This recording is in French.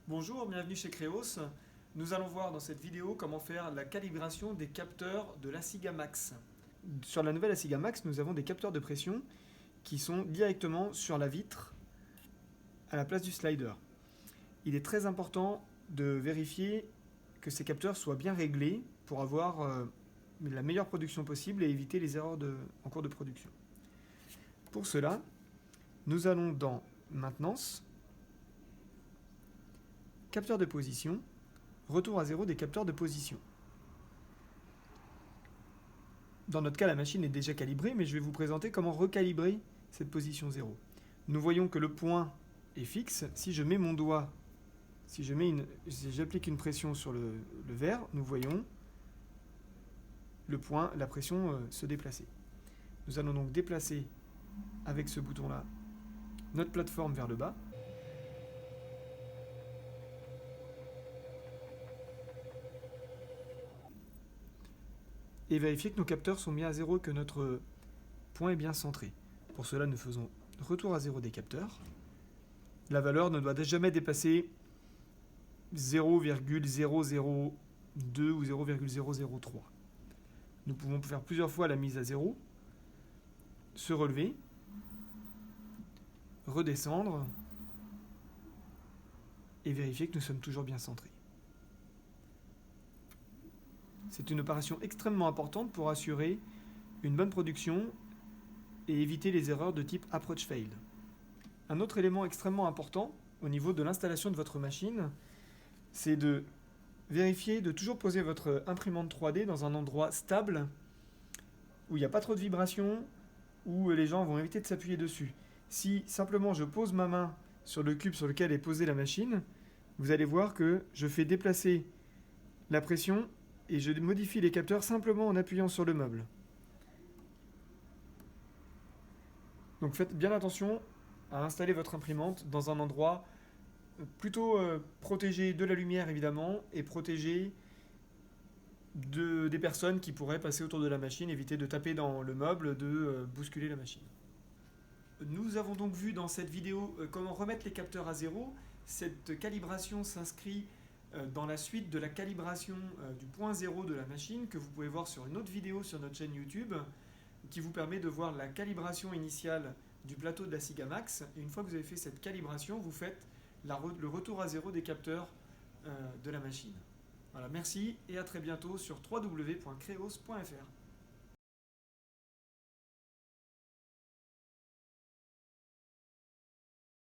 Bonjour, bienvenue chez Creos. Nous allons voir dans cette vidéo comment faire la calibration des capteurs de l'Asiga Max. Sur la nouvelle Asiga Max, nous avons des capteurs de pression qui sont directement sur la vitre à la place du slider. Il est très important de vérifier que ces capteurs soient bien réglés pour avoir la meilleure production possible et éviter les erreurs en cours de production. Pour cela, nous allons dans Maintenance, Capteur de position, retour à zéro des capteurs de position. Dans notre cas, la machine est déjà calibrée, mais je vais vous présenter comment recalibrer cette position 0. Nous voyons que le point est fixe. Si je mets mon doigt, si j'applique une pression sur le verre, nous voyons le point, la pression se déplacer. Nous allons donc déplacer avec ce bouton-là notre plateforme vers le bas. Et vérifier que nos capteurs sont bien à zéro et que notre point est bien centré. Pour cela, nous faisons retour à zéro des capteurs. La valeur ne doit jamais dépasser 0,002 ou 0,003. Nous pouvons faire plusieurs fois la mise à zéro, se relever, redescendre et vérifier que nous sommes toujours bien centrés. C'est une opération extrêmement importante pour assurer une bonne production et éviter les erreurs de type approach fail. Un autre élément extrêmement important au niveau de l'installation de votre machine, c'est de vérifier de toujours poser votre imprimante 3D dans un endroit stable où il n'y a pas trop de vibrations, où les gens vont éviter de s'appuyer dessus. Si simplement je pose ma main sur le cube sur lequel est posée la machine, vous allez voir que je fais déplacer la pression et je modifie les capteurs simplement en appuyant sur le meuble. Donc faites bien attention à installer votre imprimante dans un endroit plutôt protégé de la lumière évidemment et protégé des personnes qui pourraient passer autour de la machine, éviter de taper dans le meuble, de bousculer la machine. Nous avons donc vu dans cette vidéo comment remettre les capteurs à zéro. Cette calibration s'inscrit dans la suite de la calibration du point zéro de la machine que vous pouvez voir sur une autre vidéo sur notre chaîne YouTube qui vous permet de voir la calibration initiale du plateau de l'Asiga Max. Et une fois que vous avez fait cette calibration, vous faites le retour à zéro des capteurs de la machine. Voilà, merci et à très bientôt sur www.creos.fr.